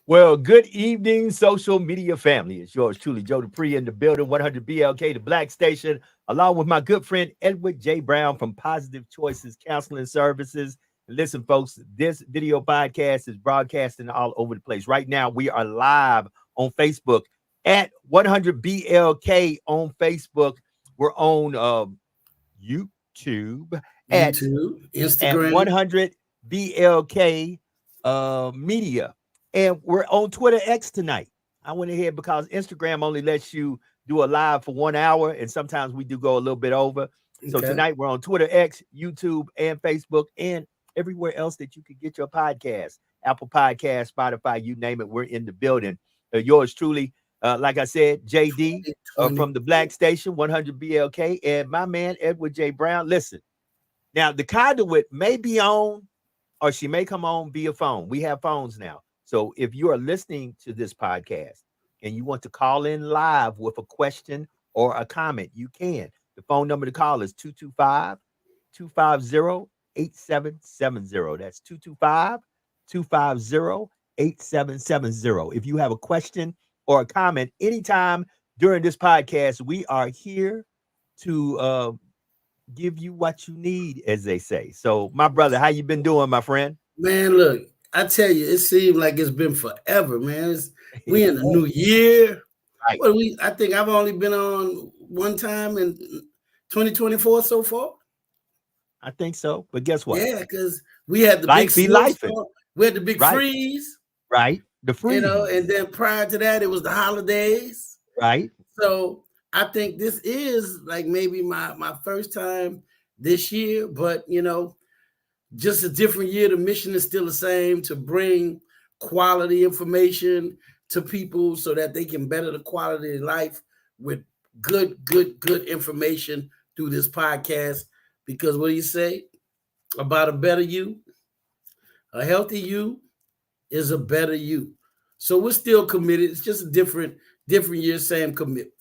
Well, good evening, social media family. It's yours truly, Joe Dupree in the building, 100 BLK, the Black Station, along with my good friend Edward J. Brown from Positive Choices Counseling Services. And listen, folks, this video podcast is broadcasting all over the place. Right now, we are live on Facebook at 100 BLK on Facebook. We're on YouTube at YouTube, at Instagram. 100 BLK Media. And we're on Twitter X tonight. I went ahead because Instagram only lets you do a live for 1 hour, and sometimes we do go a little bit over. So Okay. tonight we're on Twitter X, YouTube, and Facebook, and everywhere else that you can get your podcast. Apple Podcast, Spotify, you name it, we're in the building. Yours truly, like I said, JD 20. from the Black Station, 100 BLK, and my man, Edward J. Brown. Listen, now the conduit may be on or she may come on via phone. We have phones now. So if you are listening to this podcast and you want to call in live with a question or a comment, you can. The phone number to call is 225 250 8770. That's 225 250 8770. If you have a question or a comment anytime during this podcast, we are here to give you what you need, as they say. So, my brother, how you been doing, my friend? Man, look, I tell you, it seems like it's been forever, man. We in the new year. Right. What we? I think I've only been on one time in 2024 so far. I think so. But guess what? Yeah, because we had the big Life be life. snowstorm, we had the big Right. freeze, Right. The and freeze. then prior to that, it was the holidays. Right. So I think this is like maybe my first time this year, but just a different year. The mission is still the same, to bring quality information to people so that they can better the quality of life with good information through this podcast. Because what do you say about a better you? A healthy you is a better you. So we're still committed. It's just a different year, same commitment.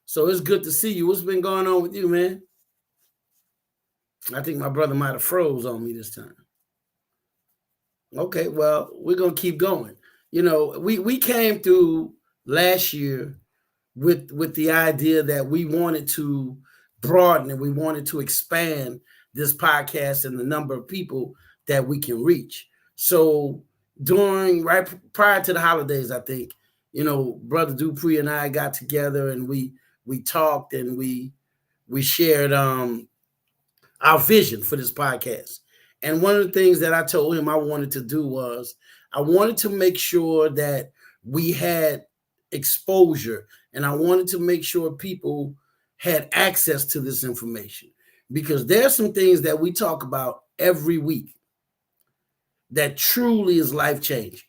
So it's good to see you. What's been going on with you, man? I think my brother might have froze on me this time. Okay, well, we're gonna keep going. We came through last year with the idea that we wanted to broaden and we wanted to expand this podcast and the number of people that we can reach. So during right prior to the holidays, I think, Brother Dupree and I got together and we talked and we shared our vision for this podcast. And one of the things that I told him I wanted to do was I wanted to make sure that we had exposure, and I wanted to make sure people had access to this information, because there's some things that we talk about every week that truly is life-changing.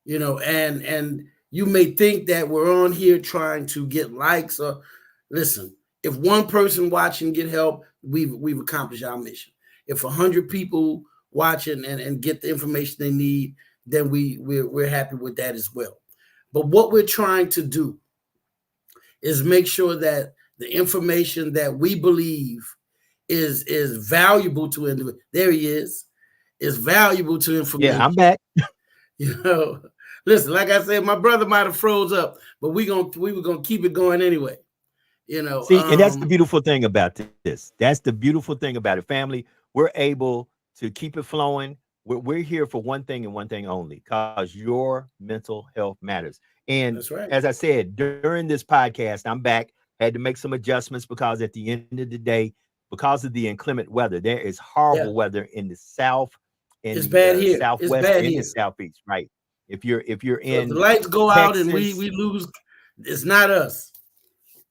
And you may think that we're on here trying to get likes, or listen, if one person watching get help, we've accomplished our mission. If 100 people watching and get the information they need, then we're happy with that as well. But what we're trying to do is make sure that the information that we believe is valuable to individuals. There he is valuable to information. Yeah, I'm back. Listen, like I said, my brother might have froze up, but we were gonna keep it going anyway. See, and that's the beautiful thing about this. That's the beautiful thing about it, family. We're able to keep it flowing. We're here for one thing and one thing only, because your mental health matters. And That's right. as I said, during this podcast, I'm back. Had to make some adjustments because at the end of the day, because of the inclement weather, there is horrible Yeah. weather in the south, in It's the bad here. It's southwest, bad and the here. southeast. Right. If you're So if the in lights go out and we Texas, lose, it's not us.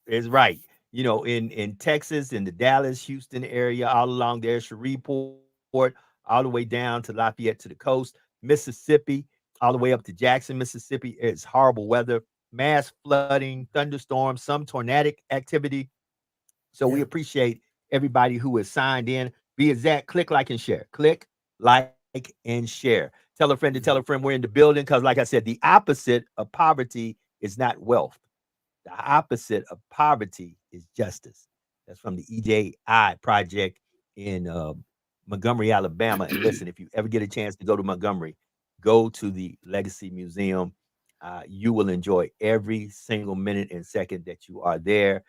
is right. In Texas, in the Dallas, Houston area, all along there, Shreveport, all the way down to Lafayette to the coast, Mississippi, all the way up to Jackson, Mississippi. It's horrible weather, mass flooding, thunderstorms, some tornadic activity. So we Yeah. appreciate everybody who is signed in. Be exact, click like and share. Click like and share. Tell a friend to tell a friend we're in the building, because, like I said, the opposite of poverty is not wealth. The opposite of poverty is justice. That's from the EJI project in Montgomery, Alabama. And listen, if you ever get a chance to go to Montgomery, go to the Legacy Museum. You will enjoy every single minute and second that you are there.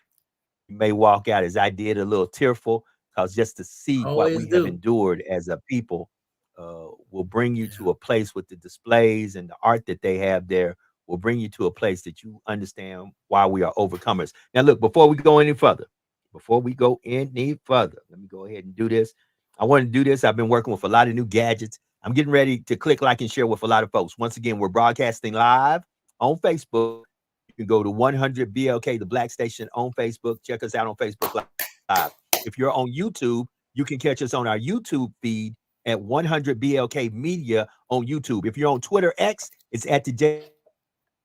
You may walk out, as I did, a little tearful, because just to see what Always we have do. endured as a people will bring you Yeah. to a place with the displays and the art that they have there will bring you to a place that you understand why we are overcomers. Now, look, before we go any further, let me go ahead and do this. I want to do this. I've been working with a lot of new gadgets. I'm getting ready to click like and share with a lot of folks. Once again, we're broadcasting live on Facebook. You can go to 100 BLK, the Black Station on Facebook. Check us out on Facebook Live. If you're on YouTube, you can catch us on our YouTube feed at 100 BLK Media on YouTube. If you're on Twitter X, it's at the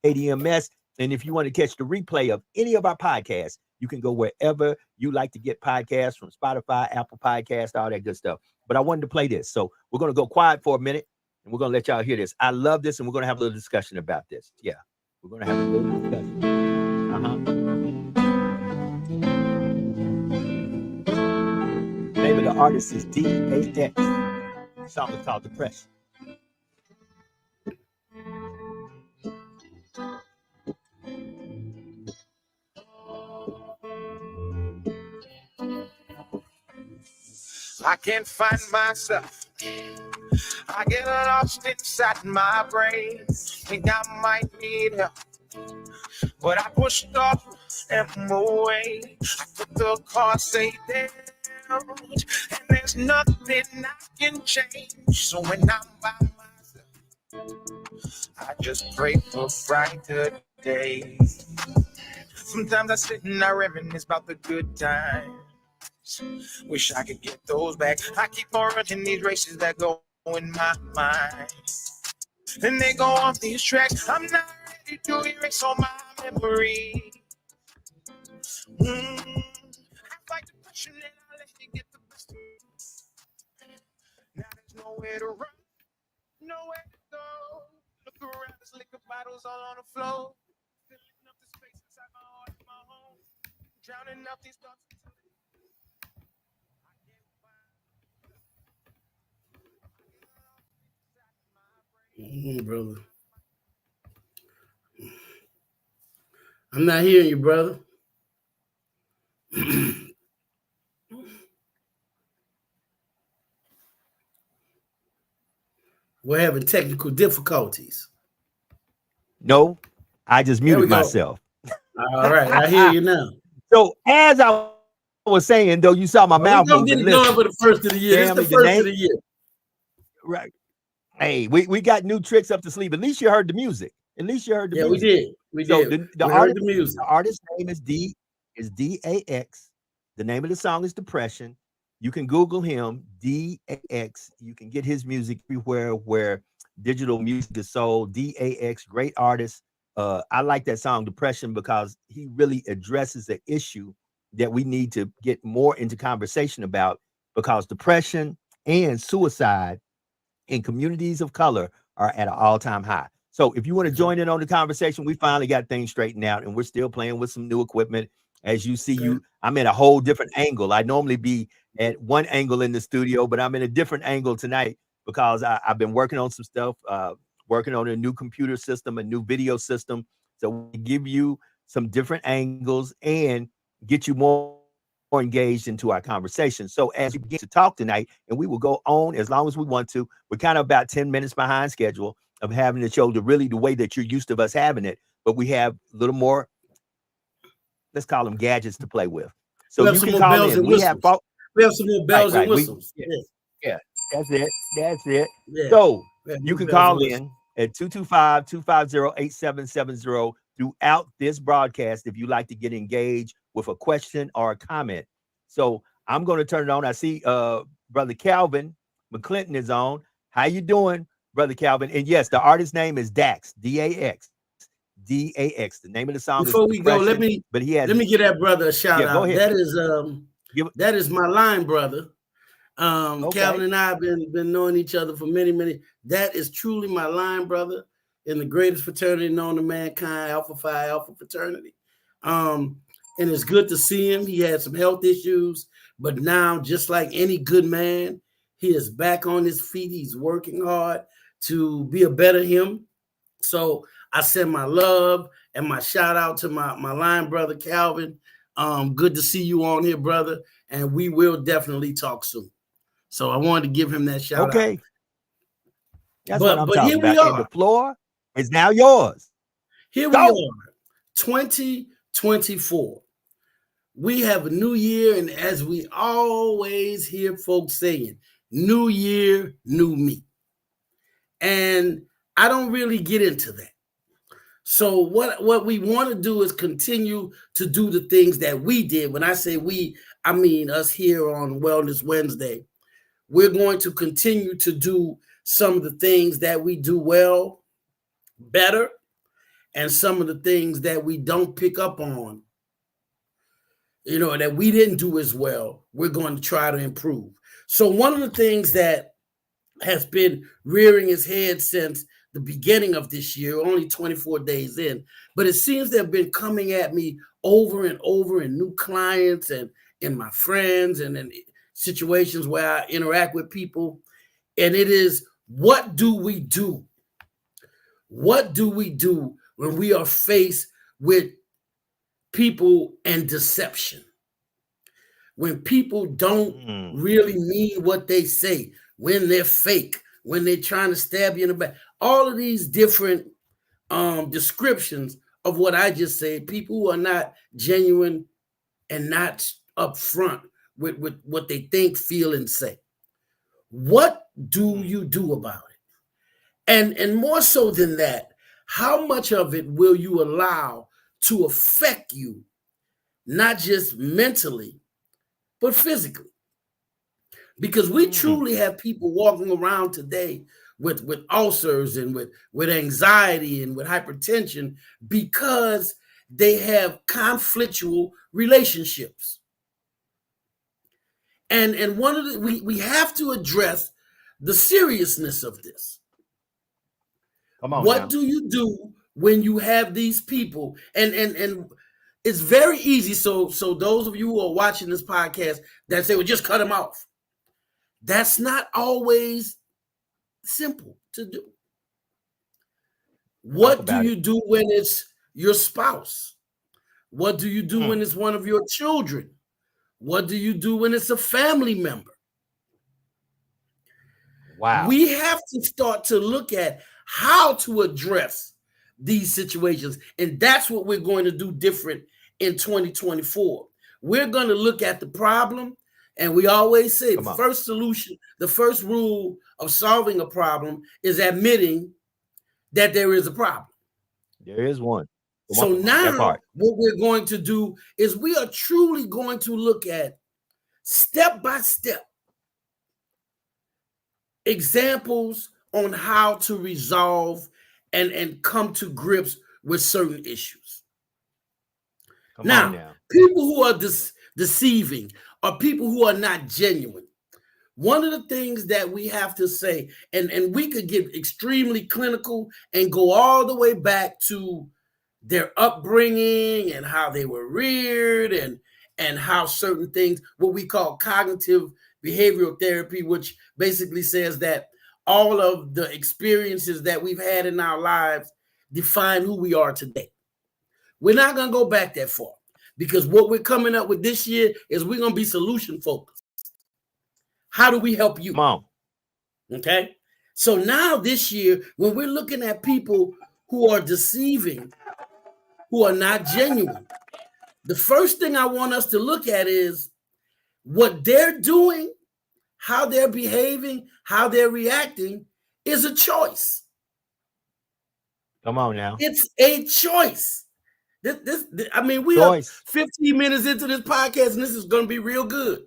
JDMS. And if you want to catch the replay of any of our podcasts, you can go wherever you like to get podcasts from Spotify, Apple Podcasts, all that good stuff. But I wanted to play this. So we're going to go quiet for a minute and we're going to let y'all hear this. I love this and we're going to have a little discussion about this. Yeah, we're going to have a little discussion. The name of the artist is DAX. The song is called Depression. I can't find myself. I get lost inside my brain. Think I might need help, but I pushed off and away. I put the car say down, and there's nothing I can change. So when I'm by myself, I just pray for brighter days. Sometimes I sit and I reminisce about the good times. Wish I could get those back. I keep on running these races that go in my mind, and they go off these tracks. I'm not ready to erase all my memories. I fight depression and I let it get the best of me. Now there's nowhere to run, nowhere to go. Look around, there's liquor bottles all on the floor. Filling up the space inside my heart, my home. Drowning out these thoughts until I can't Brother. I'm not hearing you, brother. We're having technical difficulties. No, I just There we muted go. myself. All right, I hear you now. So as I was saying, though, you saw my mouth moving. Well, we're gonna Listen, get it going for the first of the year. This is family, the the first name, of the year. right? Hey, we got new tricks up to sleep. At least you heard the music. At least you heard the Yeah, we music. did. We So did. the We heard artist the music. name is DAX. The name of the song is Depression. You can Google him, DAX. You can get his music everywhere where digital music is sold. DAX, great artist. I like that song Depression because he really addresses the issue that we need to get more into conversation about, because depression and suicide in communities of color are at an all-time high. So if you want to Okay. join in on the conversation, we finally got things straightened out and we're still playing with some new equipment. As you see, Okay. I'm at a whole different angle. I normally be at one angle in the studio, but I'm in a different angle tonight because I've been working on some stuff, working on a new computer system, a new video system. So we give you some different angles and get you more engaged into our conversation. So as we begin to talk tonight, and we will go on as long as we want to, we're kind of about 10 minutes behind schedule of having the show to really the way that you're used to us having it, but we have a little more, let's call them gadgets to play with. So We have you some can more call bells in. and We have whistles. We have some more right, bells and right. whistles. Yeah, Yeah. yeah, that's it. That's it. Yeah. So We have you more can bells and call whistles. in at 225-250-8770 throughout this broadcast if you like to get engaged with a question or a comment. So I'm going to turn it on. I see Brother Calvin McClinton is on. How you doing, Brother Calvin? And yes, the artist name is Dax, DAX. DAX. The name of the song is Before we go, Depression, but he has, let me give that brother a yeah, shout go out. ahead. Give it. That is my line brother. Calvin Okay. and I have been knowing each other for many. That is truly my line brother in the greatest fraternity known to mankind, Alpha Phi Alpha fraternity. And it's good to see him. He had some health issues, but now, just like any good man, he is back on his feet. He's working hard to be a better him. So I send my love and my shout out to my line brother Calvin. Good to see you on here, brother, and we will definitely talk soon. So I wanted to give him that shout out. Okay. That's what I'm But talking here we about. And the are. floor is now yours. Here we Go. are, 2024. We have a new year, and as we always hear folks saying, new year, new me. And I don't really get into that. So what we want to do is continue to do the things that we did. When I say we, I mean us here on Wellness Wednesday. We're going to continue to do some of the things that we do well, better, and some of the things that we don't pick up on, that we didn't do as well, we're going to try to improve. So one of the things that has been rearing its head since the beginning of this year, only 24 days in, but it seems they've been coming at me over and over, and new clients and my friends and in situations where I interact with people. And it is, what do we do? What do we do when we are faced with people and deception? When people don't really mean what they say, when they're fake, when they're trying to stab you in the back, all of these different descriptions of what I just said, people who are not genuine and not upfront with what they think, feel, and say. What do you do about it? And more so than that, how much of it will you allow to affect you, not just mentally, but physically? Because we truly have people walking around today with ulcers and with anxiety and with hypertension because they have conflictual relationships. And one of the we have to address the seriousness of this. Come on What now. do you do when you have these people? And it's very easy. So those of you who are watching this podcast that say, well, just cut them off. That's not always simple to do. What do you do when it's your spouse? What do you do when it's one of your children? What do you do when it's a family member? Wow. We have to start to look at how to address these situations. And that's what we're going to do different in 2024. We're going to look at the problem. And we always say the first solution, the first rule of solving a problem is admitting that there is a problem. There is one. So now what we're going to do is we are truly going to look at step by step examples on how to resolve and come to grips with certain issues. Now, people who are deceiving are people who are not genuine. One of the things that we have to say, and we could get extremely clinical and go all the way back to their upbringing and how they were reared and how certain things, what we call cognitive behavioral therapy, which basically says that all of the experiences that we've had in our lives define who we are today. We're not going to go back that far because what we're coming up with this year is we're going to be solution focused. How do we help you? Mom. Okay. So now this year, when we're looking at people who are deceiving, who are not genuine, the first thing I want us to look at is what they're doing, how they're behaving, how they're reacting is a Come on now. It's a choice. I mean, we are 15 minutes into this podcast, and this is going to be real good.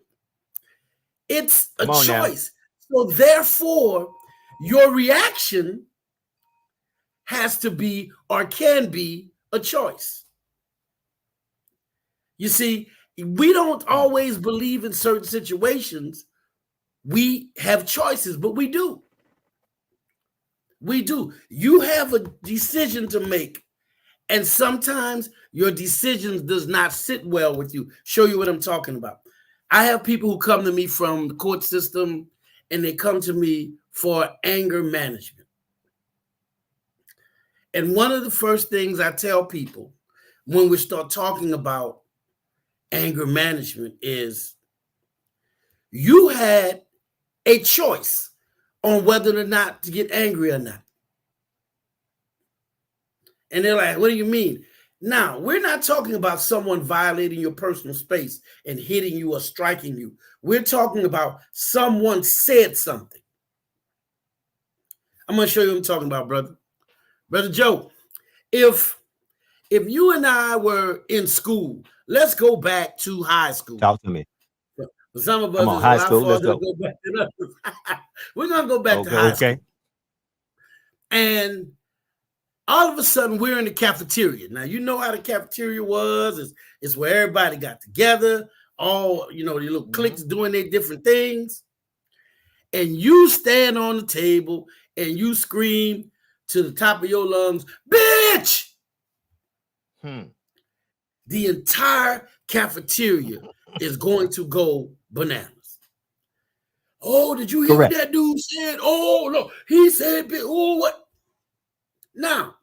It's a choice. So therefore, your reaction has to be or can be a choice. You see, we don't always believe in certain situations. We have choices, but we do. We do. You have a decision to make. And sometimes your decisions does not sit well with you. Show you what I'm talking about. I have people who come to me from the court system and they come to me for anger management. And one of the first things I tell people when we start talking about anger management is you had a choice on whether or not to get angry or not. And they're like, what do you mean? Now, we're not talking about someone violating your personal space and hitting you or striking you. We're talking about someone said something. I'm going to show you what I'm talking about, brother. Brother Joe, if you and I were in school, let's go back to high school. Talk to me. For some of us, Come on, it's a high lot school. Let's farther go. to go back than others. We're going to go back to high school. And all of a sudden, we're in the cafeteria. Now, you know how the cafeteria was. It's where everybody got together, all, the little cliques doing their different things. And you stand on the table and you scream to the top of your lungs, bitch! The entire cafeteria is going to go bananas. Oh, did you hear what that dude said? Oh, no, he said, oh, what? Now,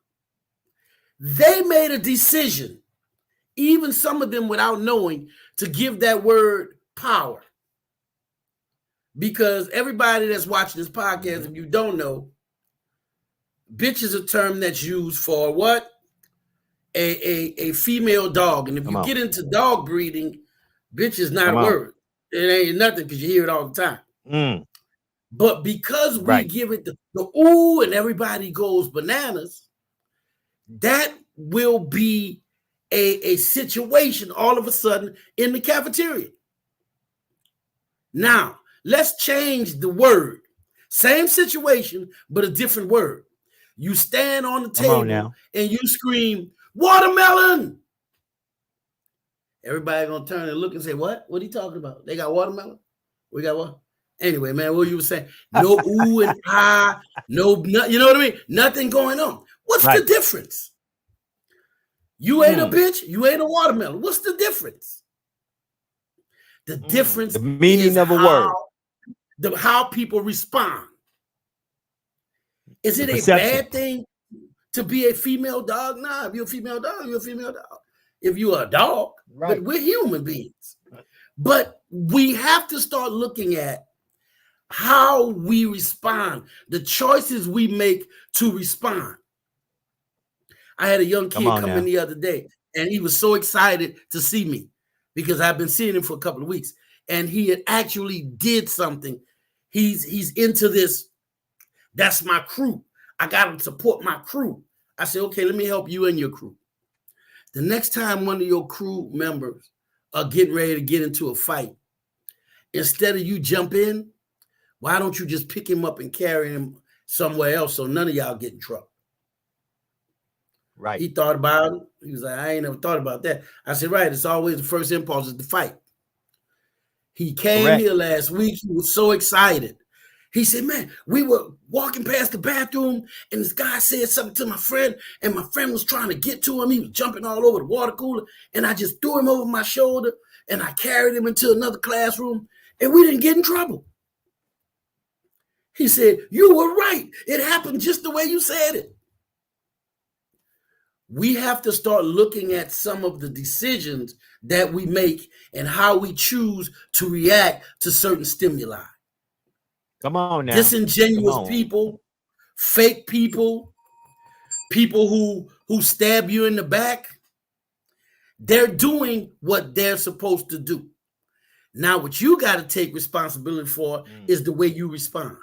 they made a decision, even some of them without knowing, to give that word power. Because everybody that's watching this podcast, if you don't know, bitch is a term that's used for what? A female dog. And if you get into dog breeding, bitch is not a word. It ain't nothing because you hear it all the time. But because we give it the ooh and everybody goes bananas, that will be a situation all of a sudden in the cafeteria. Now, let's change the word. Same situation, but a different word. You stand on the table and you scream, watermelon. Everybody gonna turn and look and say, what? What are you talking about? They got watermelon? We got what? Anyway, man, what you were saying? No ooh and ah, no, you know what I mean? Nothing going on. What's the difference? You ain't a bitch, you ain't a watermelon. What's the difference? The difference, the meaning is of a word. How people respond. Is it a bad thing to be a female dog? Nah, if you're a female dog, you're a female dog. If you're a dog, but we're human beings. But we have to start looking at how we respond, the choices we make to respond. I had a young kid come in the other day, and he was so excited to see me because I've been seeing him for a couple of weeks, and he had actually did something. He's into this. That's my crew. I got to support my crew. I said, okay, let me help you and your crew. The next time one of your crew members are getting ready to get into a fight, instead of you jump in, why don't you just pick him up and carry him somewhere else so none of y'all get in trouble? He thought about it. He was like, I ain't never thought about that. I said, right, it's always the first impulse is to fight. He came here last week. He was so excited. He said, man, we were walking past the bathroom and this guy said something to my friend and my friend was trying to get to him. He was jumping all over the water cooler and I just threw him over my shoulder and I carried him into another classroom and we didn't get in trouble. He said, you were right. It happened just the way you said it. We have to start looking at some of the decisions that we make and how we choose to react to certain stimuli. Come on now. Disingenuous people, fake people, people who stab you in the back. They're doing what they're supposed to do. Now, what you got to take responsibility for is the way you respond.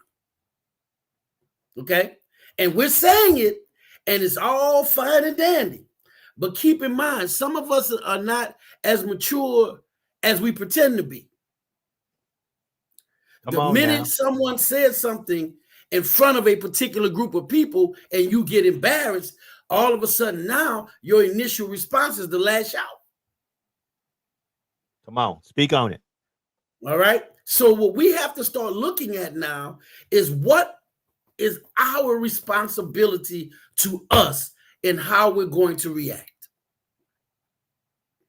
Okay? And we're saying it, and it's all fine and dandy. But keep in mind, some of us are not as mature as we pretend to be. The minute someone says something in front of a particular group of people and you get embarrassed, all of a sudden now your initial response is to lash out. Come on, speak on it. All right. So what we have to start looking at now is what is our responsibility to us and how we're going to react.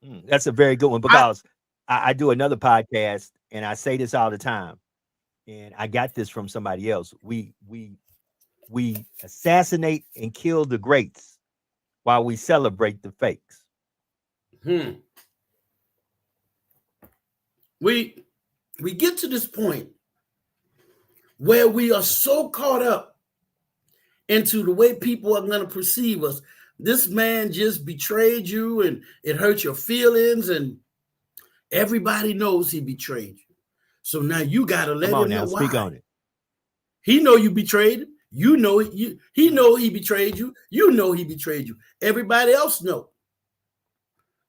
That's a very good one because I do another podcast and I say this all the time. And I got this from somebody else. We assassinate and kill the greats while we celebrate the fakes. We get to this point where we are so caught up into the way people are going to perceive us. This man just betrayed you and it hurt your feelings, and everybody knows he betrayed you. So now you got to let him know why. Speak on it. He know you betrayed him. You know he know he betrayed you. You know he betrayed you. Everybody else know.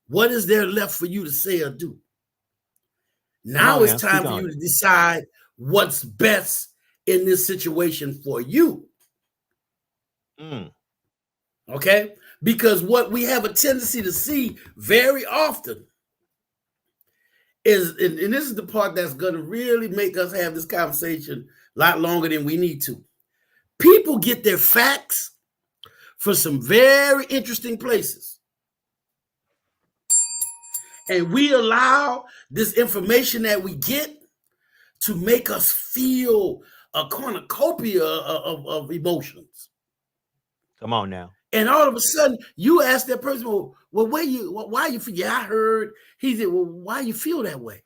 What is there left for you to say or do? Now it's time for you to decide what's best in this situation for you. Okay? Because what we have a tendency to see very often is, and this is the part that's going to really make us have this conversation a lot longer than we need to. People get their facts from some very interesting places. And we allow this information that we get to make us feel a cornucopia of emotions. Come on now. And all of a sudden, you ask that person, well, why you feel? Yeah, I heard. He said, well, why you feel that way?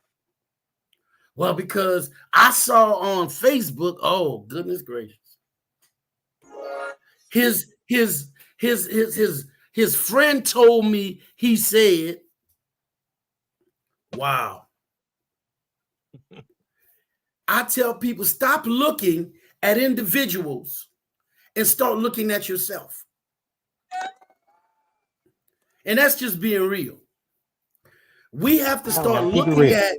Well, because I saw on Facebook. Oh, goodness gracious! His friend told me. He said, "Wow." I tell people, stop looking at individuals and start looking at yourself. And that's just being real. We have to start looking at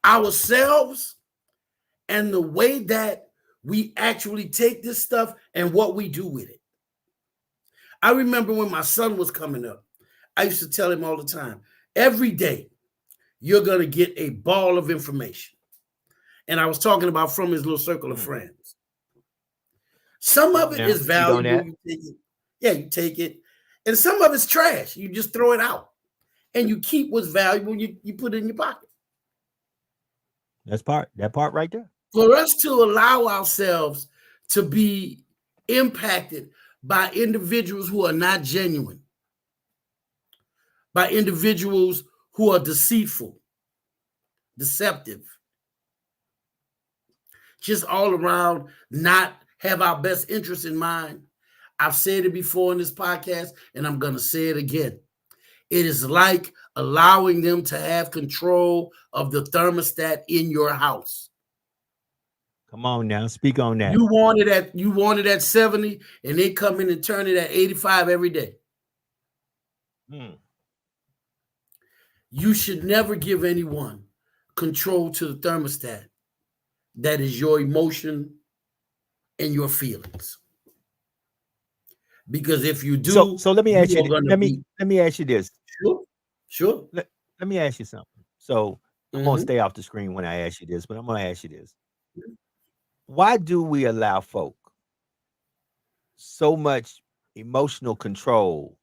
ourselves and the way that we actually take this stuff and what we do with it. I remember when my son was coming up, I used to tell him all the time, every day you're going to get a ball of information. And I was talking about from his little circle of friends. Some of it is valuable. You take it. And some of it's trash. You just throw it out. And you keep what's valuable, you put it in your pocket. That part right there. For us to allow ourselves to be impacted by individuals who are not genuine, by individuals who are deceitful, deceptive, just all around not have our best interest in mind. I've said it before in this podcast, and I'm going to say it again. It is like allowing them to have control of the thermostat in your house. Come on now, speak on that. You want it at 70, and they come in and turn it at 85 every day. You should never give anyone control to the thermostat. That is your emotion and your feelings. Because if you do, so let me ask you. Let me ask you this. Sure. Let me ask you something. So I'm gonna stay off the screen when I ask you this, but I'm gonna ask you this. Why do we allow folk so much emotional control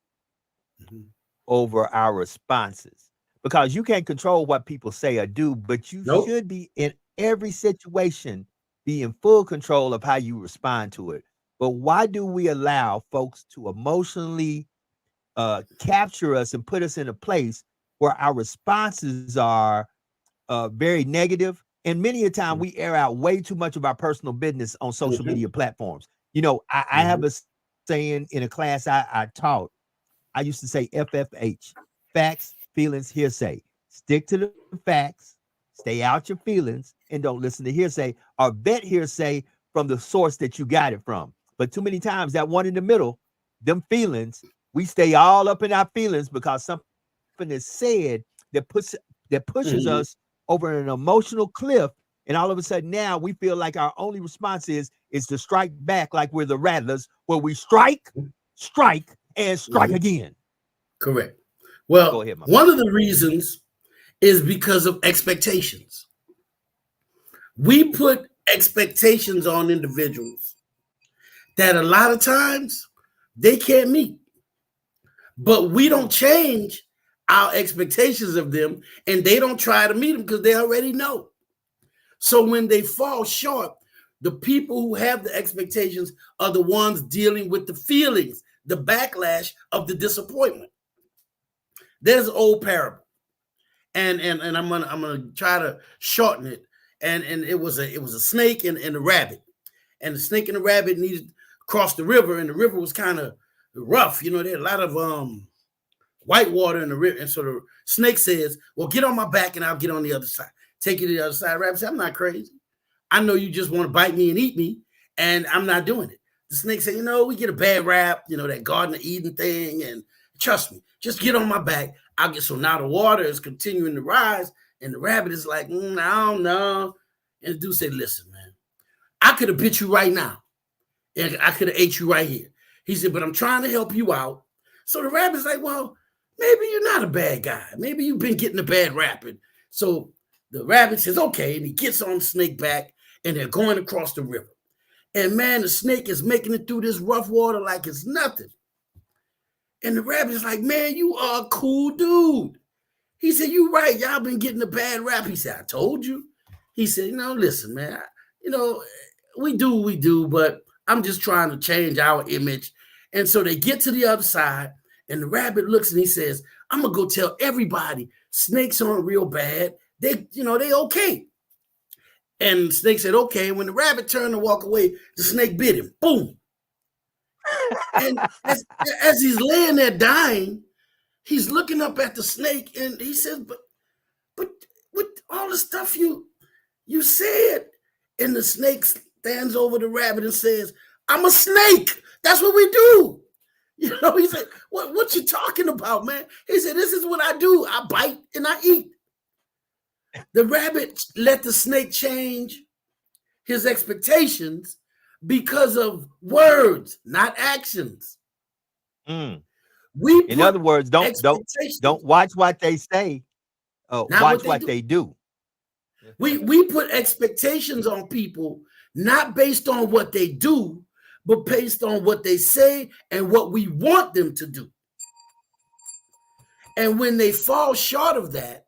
over our responses? Because you can't control what people say or do, but you should be in every situation be in full control of how you respond to it. But why do we allow folks to emotionally capture us and put us in a place where our responses are very negative? And many a time we air out way too much of our personal business on social media platforms. You know, I have a saying in a class I taught. I used to say FFH, facts, feelings, hearsay. Stick to the facts, stay out your feelings, and don't listen to hearsay or vet hearsay from the source that you got it from. But too many times that one in the middle, them feelings, we stay all up in our feelings because something is said that pushes us over an emotional cliff. And all of a sudden now we feel like our only response is to strike back like we're the Rattlers, where we strike, and strike again. Correct. Well, go ahead, one of the reasons is because of expectations. We put expectations on individuals that a lot of times they can't meet. But we don't change our expectations of them, and they don't try to meet them because they already know. So when they fall short, the people who have the expectations are the ones dealing with the feelings the backlash of the disappointment. There's an old parable, and I'm gonna try to shorten it. And it was a snake and a rabbit, and the snake and the rabbit needed to cross the river, and the river was kind of rough. You know, there had a lot of white water in the river, and so the snake says, "Well, get on my back, and I'll get on the other side. Take you to the other side." Rabbit said, "I'm not crazy. I know you just want to bite me and eat me, and I'm not doing it." The snake said, we get a bad rap, that Garden of Eden thing, and trust me, just get on my back. I'll get. So now the water is continuing to rise, and the rabbit is like, I don't know. And the dude said, "Listen, man, I could have bit you right now, and I could have ate you right here." He said, "But I'm trying to help you out." So the rabbit's like, "Well, maybe you're not a bad guy. Maybe you've been getting a bad rap." And so the rabbit says, "Okay," and he gets on the snake back, and they're going across the river. And man, the snake is making it through this rough water like it's nothing. And the rabbit is like, "Man, you are a cool dude." He said, "You right. Y'all been getting a bad rap." He said, "I told you." He said, "Listen, man, we do what we do, but I'm just trying to change our image." And so they get to the other side, and the rabbit looks and he says, "I'm going to go tell everybody snakes aren't real bad. They okay." And the snake said, "Okay." When the rabbit turned to walk away, the snake bit him. Boom. And as he's laying there dying, he's looking up at the snake, and he says, but with all the stuff you said." And the snake stands over the rabbit and says, "I'm a snake. That's what we do." He said, what you talking about, man? He said, "This is what I do. I bite and I eat." The rabbit let the snake change his expectations because of words, not actions. In other words, don't watch what they say. Watch what they do. We put expectations on people not based on what they do, but based on what they say and what we want them to do. And when they fall short of that,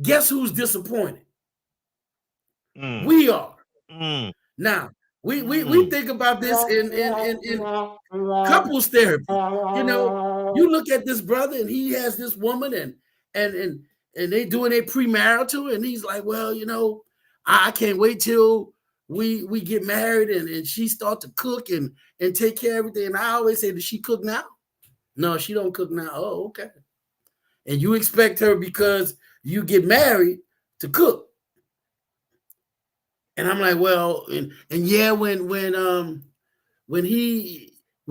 guess who's disappointed? We are. Now, we think about this in couples therapy. You look at this brother and he has this woman and they doing a premarital, and he's like, "Well, I can't wait till we get married and she start to cook and take care of everything." And I always say, "Does she cook now?" "No, she don't cook now." "Oh, okay." And you expect her, because you get married, to cook. And I'm like, "Well, and yeah, when we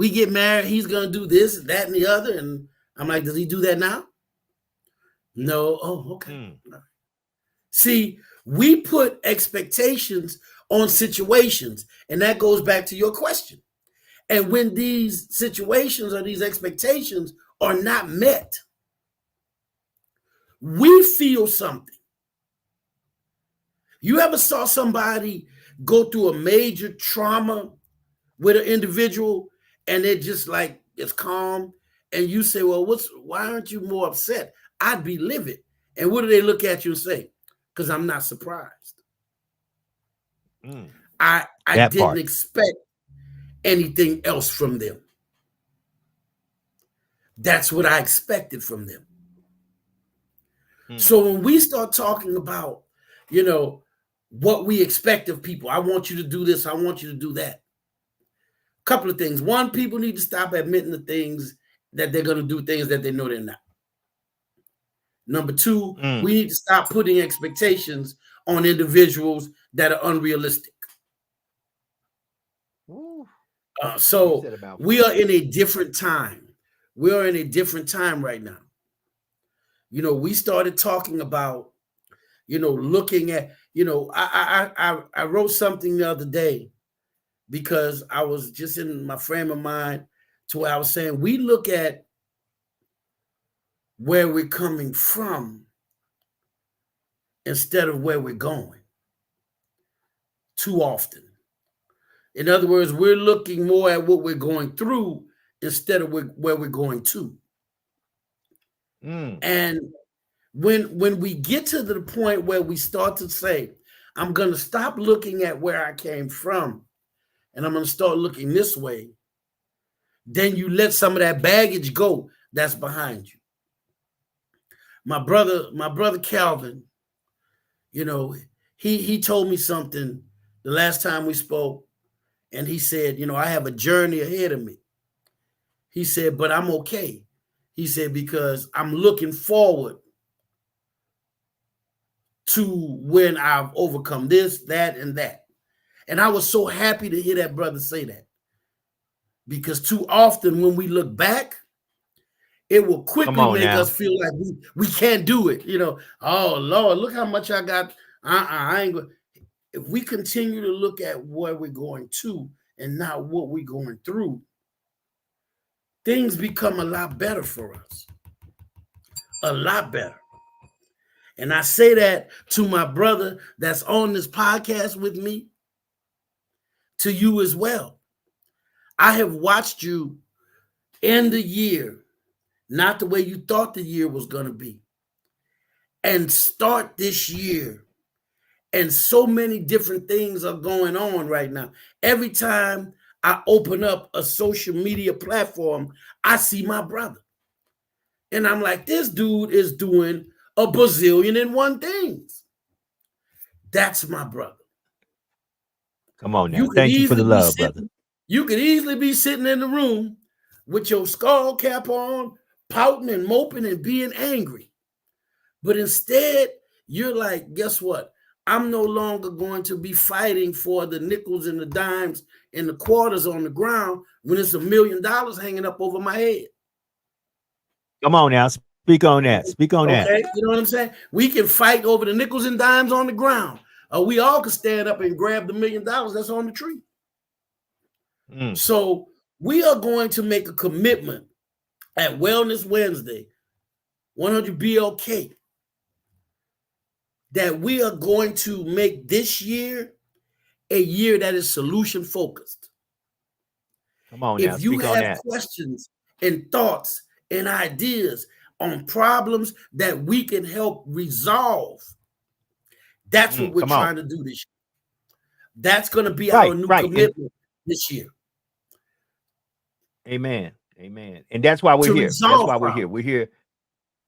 get married, he's gonna do this, that, and the other." And I'm like, "Does he do that now?" "No." "Oh, okay." See, we put expectations on situations, and that goes back to your question. And when these situations or these expectations are not met, we feel something. You ever saw somebody go through a major trauma with an individual, and they're just like, it's calm, and you say, "Well, why aren't you more upset?" "I'd be livid." And what do they look at you and say? "Because I'm not surprised. I didn't expect anything else from them. That's what I expected from them." So when we start talking about, what we expect of people, "I want you to do this, I want you to do that." A couple of things. One, people need to stop admitting the things that they're going to do, things that they know they're not. Number two, we need to stop putting expectations on individuals that are unrealistic. So we are in a different time. We are in a different time right now. We started talking about, looking at, I wrote something the other day because I was just in my frame of mind to where I was saying we look at where we're coming from instead of where we're going too often. In other words, we're looking more at what we're going through instead of where we're going to. And when we get to the point where we start to say, "I'm going to stop looking at where I came from, and I'm going to start looking this way," then you let some of that baggage go that's behind you. My brother Calvin, you know, he told me something the last time we spoke, and he said, I have a journey ahead of me. He said, but I'm okay. He said, because I'm looking forward to when I've overcome this, that, and that. And I was so happy to hear that brother say that, because too often when we look back, it will Come quickly on make us now. feel like we can't do it. Oh Lord, look how much I got. I ain't going. If we continue to look at where we're going to and not what we're going through, things become a lot better for us. A lot better. And I say that to my brother that's on this podcast with me, to you as well. I have watched you end the year, not the way you thought the year was going to be, and start this year. And so many different things are going on right now. Every time I open up a social media platform, I see my brother. And I'm like, this dude is doing a bazillion and one things. That's my brother. Come on now. You could Thank you for the easily be love, brother. sitting, you could easily be sitting in the room with your skull cap on, pouting and moping and being angry. But instead, you're like, guess what? I'm no longer going to be fighting for the nickels and the dimes and the quarters on the ground when it's $1 million hanging up over my head. Come on now. Speak on that. Speak on that. Okay, you know what I'm saying? We can fight over the nickels and dimes on the ground. We all can stand up and grab the $1 million that's on the tree. Mm. So we are going to make a commitment at Wellness Wednesday, 100 BLK, that we are going to make this year a year that is solution focused. Come on now. If you Speak on have that. questions and thoughts and ideas on problems that we can help resolve, that's what we're Come on. trying to do this year. That's going to be our Right, new right. And commitment this year. amen. Amen. And that's why we're To here. That's resolve why we're here. problems. We're here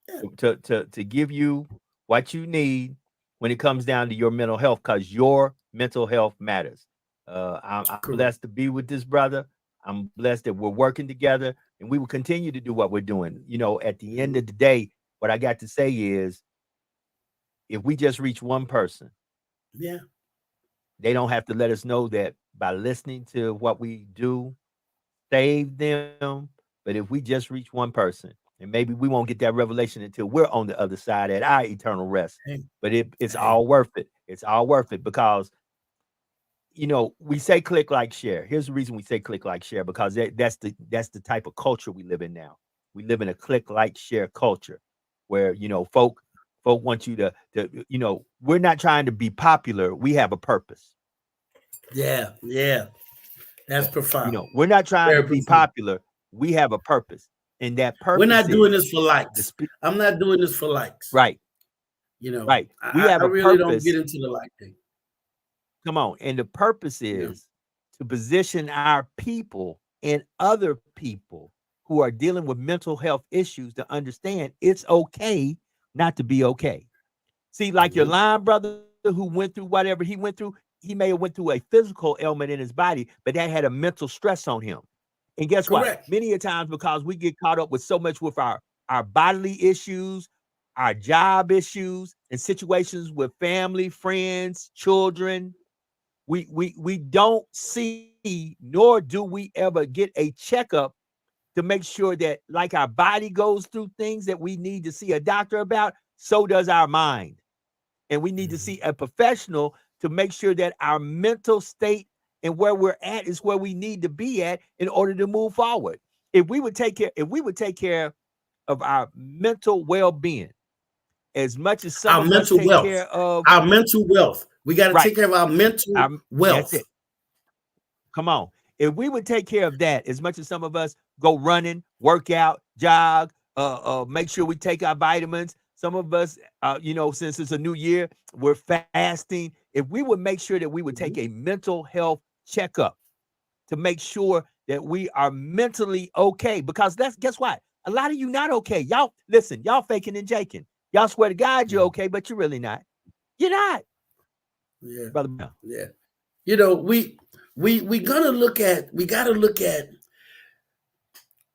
Yeah. to give you what you need when it comes down to your mental health, because your mental health matters. I'm Correct. blessed to be with this brother. I'm blessed that we're working together, and we will continue to do what we're doing. At the end of the day, what I got to say is, if we just reach one person, Yeah. they don't have to let us know that by listening to what we do, save them. But if we just reach one person, and maybe we won't get that revelation until we're on the other side at our eternal rest. Hey. But it's Hey. all worth it. It's all worth it, because we say click, like, share. Here's the reason we say click, like, share, because that's the type of culture we live in now. We live in a click, like, share culture, where folk want you to we're not trying to be popular. We have a purpose. Yeah. Yeah. That's profound. We're not trying to Very be profound. popular. We have a purpose, and that We're purpose not doing is this for likes. I'm not doing this for likes. right. Right. We I have a really don't get purpose. into the like thing. Come on. And the purpose Yeah. is to position our people and other people who are dealing with mental health issues to understand it's okay not to be okay. See, like your line brother who went through whatever he went through, he may have went through a physical ailment in his body, but that had a mental stress on him. And guess what? Correct. Many a times, because we get caught up with so much with our bodily issues, our job issues, and situations with family, friends, children, we don't see, nor do we ever get a checkup to make sure that, like, our body goes through things that we need to see a doctor about, so does our mind. And we need to see a professional to make sure that our mental state and where we're at is where we need to be at in order to move forward. If we would take care of our mental well-being as much as some Our of us mental take wealth. care of Our mental wealth. We got to right. take care of our mental That's wealth. it. Come on. If we would take care of that as much as some of us go running, work out, jog, make sure we take our vitamins. Some of us, since it's a new year, we're fasting. If we would make sure that we would take a mental health checkup to make sure that we are mentally okay, because that's, guess what? A lot of you not okay. Y'all listen, y'all faking and jaking. Y'all swear to God you're okay, but you're really not. You're not, Yeah, brother. Brown. yeah. You know, we gotta look at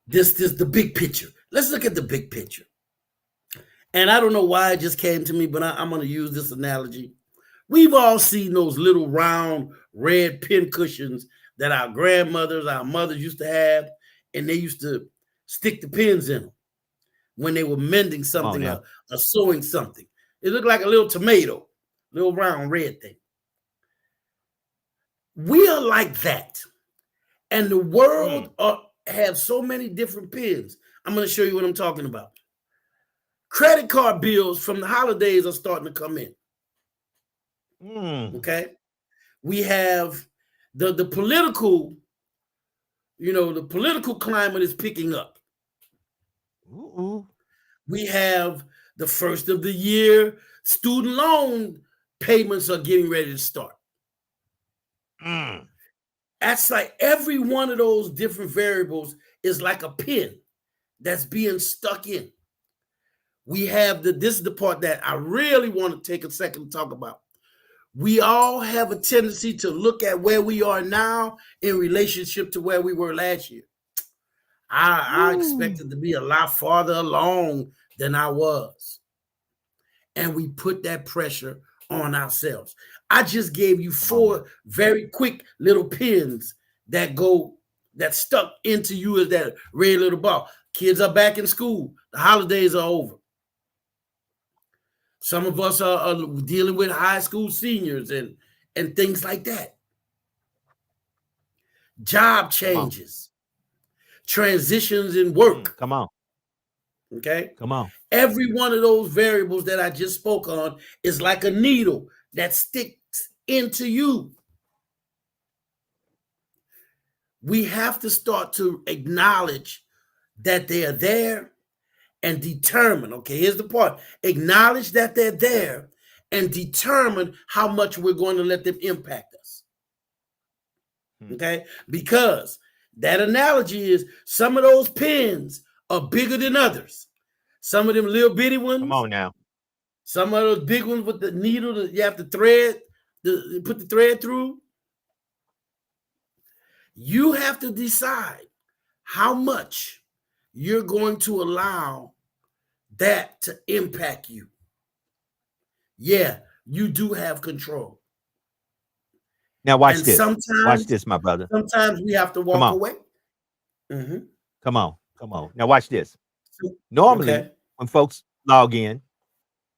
this the big picture. Let's look at the big picture. And I don't know why it just came to me, but I'm gonna use this analogy. We've all seen those little round red pin cushions that our grandmothers, our mothers used to have, and they used to stick the pins in them when they were mending Come on something now. or sewing something. It looked like a little tomato, little round red thing. We are like that. And the Mm, world have so many different pins. I'm going to show you what I'm talking about. Credit card bills from the holidays are starting to come in. mm. Okay. We have the political, the political climate is picking up. Ooh. We have the first of the year, student loan payments are getting ready to start. Mm. That's like every one of those different variables is like a pin that's being stuck in. We have this is the part that I really want to take a second to talk about. We all have a tendency to look at where we are now in relationship to where we were last year. I Ooh. expected to be a lot farther along than I was. And we put that pressure on ourselves. I just gave you Come on now. 4 very quick little pins that stuck into you as that red little ball. Kids are back in school. The holidays are over. Some of us are dealing with high school seniors and things like that. Job Come on. changes, transitions in work. Come on. Okay. Come on. Every one of those variables that I just spoke on is like a needle that sticks into you. We have to start to acknowledge that they are there and determine. Okay, here's the part. Acknowledge that they're there and determine how much we're going to let them impact us. Okay, because that analogy is some of those pins are bigger than others. Some of them little bitty ones. Come on now. Some of those big ones with the needle that you have to thread, put the thread through. You have to decide how much you're going to allow that to impact you. Yeah, you do have control. Now watch And this. Watch sometimes this, my brother. we have to Come walk on. away. Mm-hmm. Come on. Come on. Now watch this. Normally, Okay. when folks log in,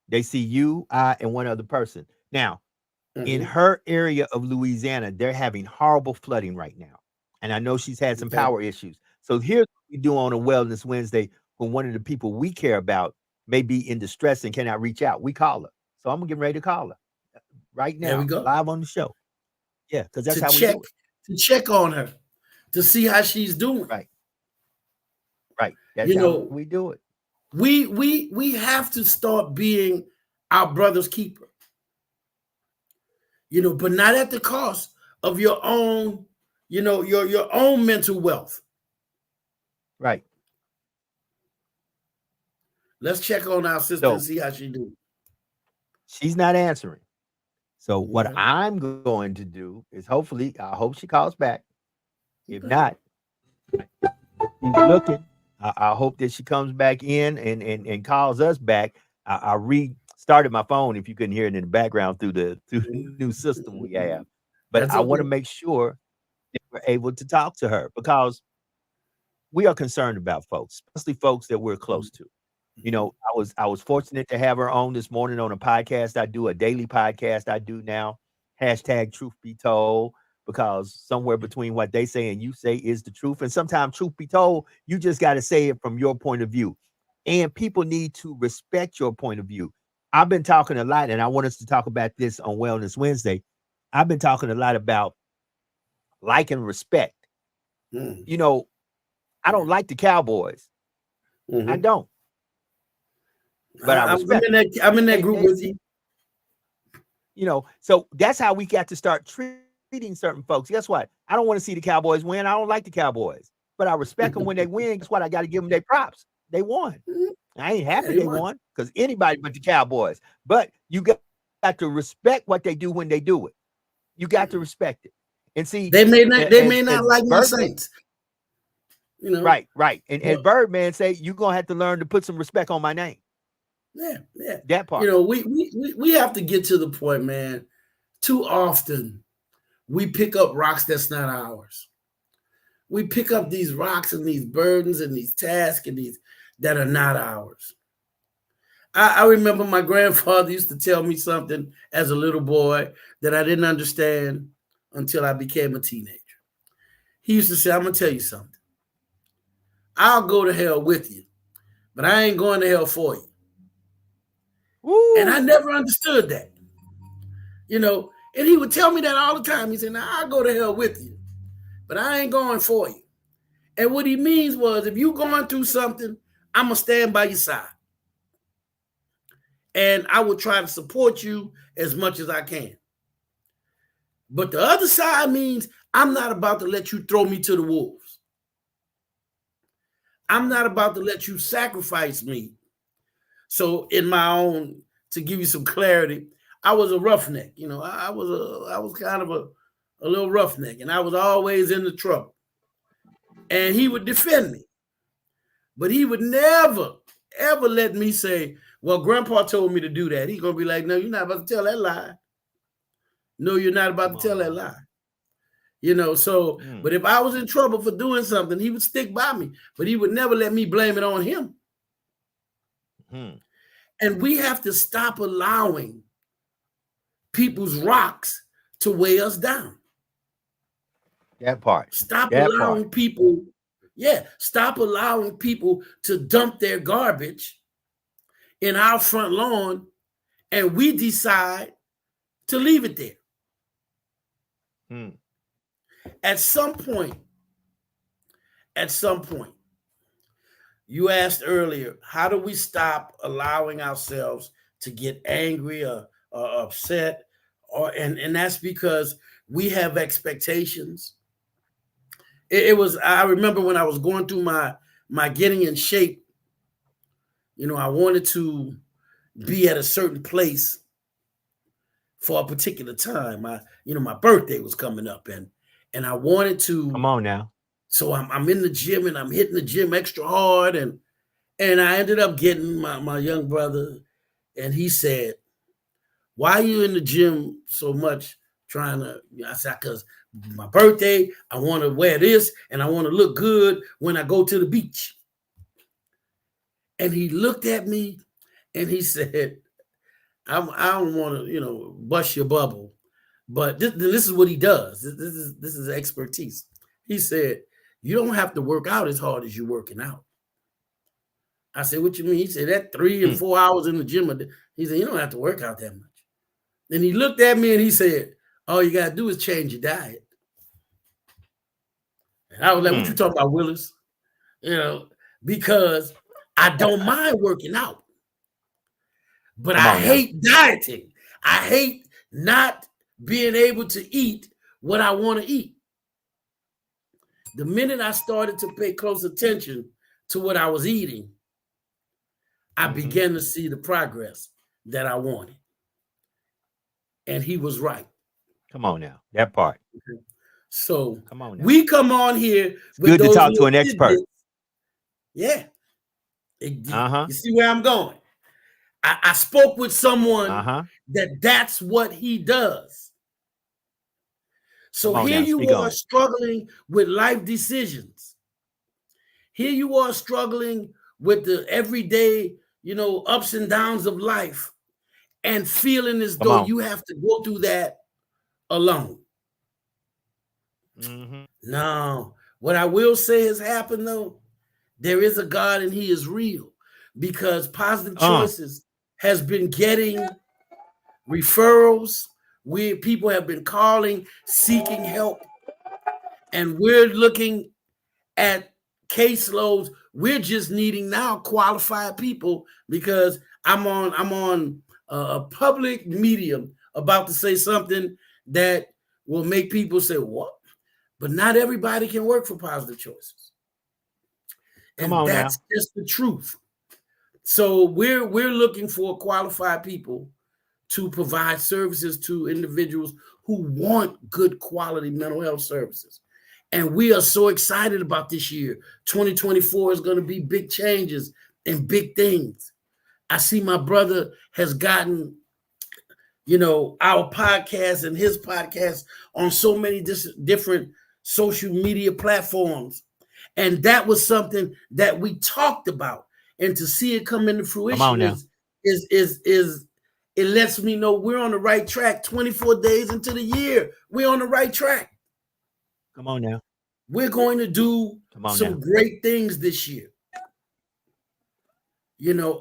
they see you, I, and one other person. Now, in Mm-hmm. her area of Louisiana, they're having horrible flooding right now. And I know she's had some Okay. power issues. So here's what we do on a Wellness Wednesday when one of the people we care about may be in distress and cannot reach out. We call her. So I'm getting ready to call her right There we now, go. live on the show. Yeah, because that's To how we do it. check on her, to see how she's doing. Right. Right. That's You how know, we do it. we have to start being our brother's keeper. But not at the cost of your own, your own mental wealth. Right. Let's check on our sister and So see how she do. she's not answering. So what Okay. I'm going to do is hopefully, I hope she calls back. If Okay. not, she's looking. I hope that she comes back in and calls us back. I restarted my phone, if you couldn't hear it in the background, through the new system we have. But That's I want to okay. make sure that we're able to talk to her, because we are concerned about folks, especially folks that we're close to. I was fortunate to have her on this morning on a podcast. I do a daily podcast. I do now. Hashtag truth be told, because somewhere between what they say and you say is the truth. And sometimes, truth be told, you just got to say it from your point of view. And people need to respect your point of view. I've been talking a lot, and I want us to talk about this on Wellness Wednesday. I've been talking a lot about like and respect. Mm. I don't like the Cowboys. I Mm-hmm. don't, but I I'm respect in them. that. I'm in that group with you. So that's how we got to start treating certain folks. Guess what? I don't want to see the Cowboys win. I don't like the Cowboys, but I respect them when they win. Guess what? I got to give them their props. They won. I ain't happy they won because anybody but the Cowboys. But you got to respect what they do when they do it. You got to respect it. And see, they may not like my Saints. You know, right. And Birdman say you're gonna have to learn to put some respect on my name. Yeah. That part. You know, we have to get to the point, man. Too often we pick up rocks that's not ours. We pick up these rocks and these burdens and these tasks and these that are not ours. I remember my grandfather used to tell me something as a little boy that I didn't understand until I became a teenager. He used to say, I'm going to tell you something. I'll go to hell with you, but I ain't going to hell for you. Woo. And I never understood that. You know, and he would tell me that all the time. He said, now I'll go to hell with you, but I ain't going for you. And what he means was, if you're going through something, I'm going to stand by your side. And I will try to support you as much as I can. But the other side means I'm not about to let you throw me to the wolves. I'm not about to let you sacrifice me. So in my own, to give you some clarity, I was a roughneck. You know, I was kind of a little roughneck, and I was always in the trouble. And he would defend me. But he would never, ever let me say, well, Grandpa told me to do that. He's going to be like, no, you're not about to tell that lie. No, you're not about to tell that lie. You know, so, but if I was in trouble for doing something, he would stick by me. But he would never let me blame it on him. And we have to stop allowing people's rocks to weigh us down. That part. Stop allowing people to dump their garbage in our front lawn, and we decide to leave it there. At some point, you asked earlier, how do we stop allowing ourselves to get angry or upset? And that's because we have expectations. I remember when I was going through my getting in shape, you know, I wanted to be at a certain place for a particular time. My birthday was coming up, and I wanted to come on now. So I'm in the gym and I'm hitting the gym extra hard, and I ended up getting my young brother, and he said, "Why are you in the gym so much trying to?" I said, "Because my birthday, I want to wear this and I want to look good when I go to the beach." And he looked at me and he said, I don't want to, bust your bubble, but this is what he does. This is expertise. He said, "You don't have to work out as hard as you're working out." I said, "What you mean?" He said, "That 3 and 4 hours in the gym." He said, "You don't have to work out that much." Then he looked at me and he said, "All you got to do is change your diet." And I was like, "What you talking about, Willis?" Because I don't mind working out, but I hate dieting. I hate not being able to eat what I want to eat. The minute I started to pay close attention to what I was eating, I began to see the progress that I wanted. And he was right. Come on now, that part. Okay. So come on now. We come on here with good to talk to an expert. Yeah. You see where I'm going? I spoke with someone that's what he does. So here you are struggling with life decisions. Here you are struggling with the everyday, ups and downs of life, and feeling as though you have to go through that alone. No, what I will say has happened though, there is a God and he is real, because Positive Choices has been getting referrals. People have been calling, seeking help, and we're looking at caseloads. We're just needing now qualified people, because I'm on a public medium about to say something that will make people say, what? But not everybody can work for Positive Choices. Come And on that's now. just the truth. So we're looking for qualified people to provide services to individuals who want good quality mental health services. And we are so excited about this year. 2024 is going to be big changes and big things. I see my brother has gotten, our podcast and his podcast on so many different social media platforms. And that was something that we talked about. And to see it come into fruition is it lets me know we're on the right track. 24 days into the year, we're on the right track. Come on now. We're going to do some great things this year.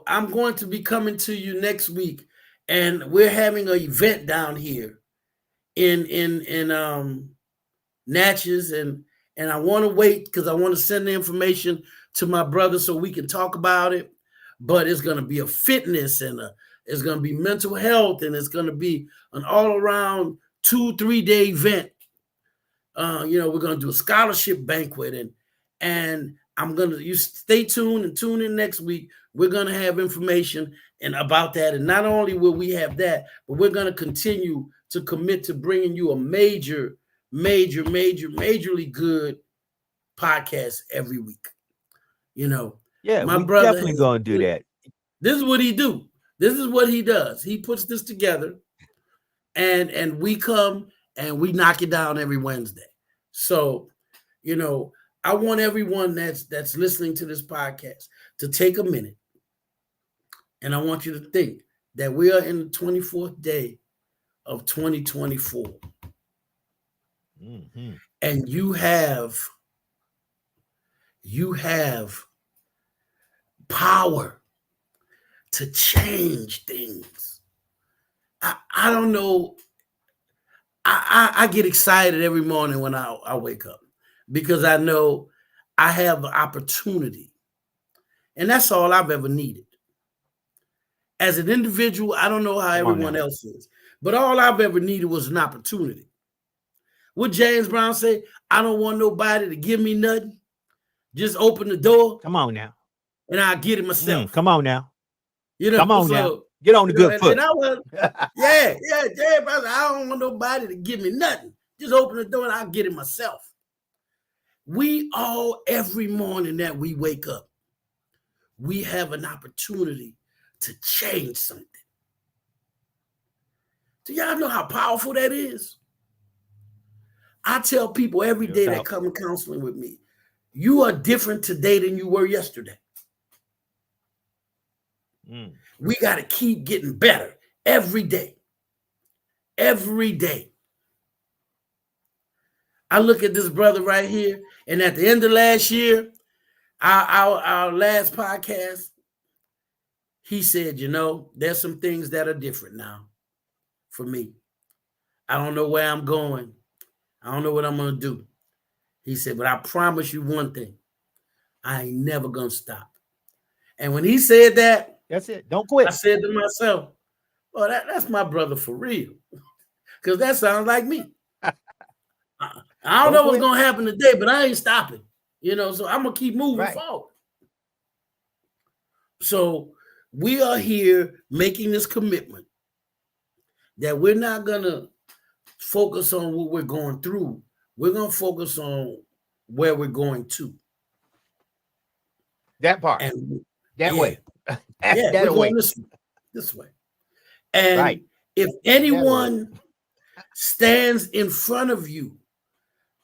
I'm going to be coming to you next week, and we're having an event down here in Natchez, and I want to wait because I want to send the information to my brother so we can talk about it. But it's going to be a fitness and it's going to be mental health, and it's going to be an all-around 2-3 day event. We're going to do a scholarship banquet, and you stay tuned and tune in next week. We're going to have information about that. And not only will we have that, but we're going to continue to commit to bringing you a majorly good podcast every week. Yeah, my we brother definitely going to do that. This is what he do. This is what he does. He puts this together, and we come and we knock it down every Wednesday. So, I want everyone that's listening to this podcast to take a minute, and I want you to think that we are in the 24th day of 2024. Mm-hmm. And you have power to change things. I don't know. I get excited every morning when I wake up because I know I have an opportunity. And that's all I've ever needed. As an individual, I don't know how everyone else is, but all I've ever needed was an opportunity. What James Brown say? I don't want nobody to give me nothing. Just open the door. Come on now. And I'll get it myself. Come on now. Come on now. Get on the good foot. And I was, James Brown said, I don't want nobody to give me nothing. Just open the door and I'll get it myself. We all, every morning that we wake up, we have an opportunity to change something. Do y'all know how powerful that is? I tell people every day that come in counseling with me, you are different today than you were yesterday. We got to keep getting better every day. Every day. I look at this brother right here, and at the end of last year, our last podcast, he said, there's some things that are different now for me. I don't know where I'm going. I don't know what I'm going to do. He said, but I promise you one thing. I ain't never going to stop. And when he said that, that's it. Don't quit. I said to myself, oh, that's my brother for real. Because that sounds like me. I don't know what's going to happen today, but I ain't stopping. So I'm going to keep moving forward. So we are here making this commitment that we're not going to focus on what we're going through. We're going to focus on where we're going to. That part. And that way. We're going this way. And if anyone stands in front of you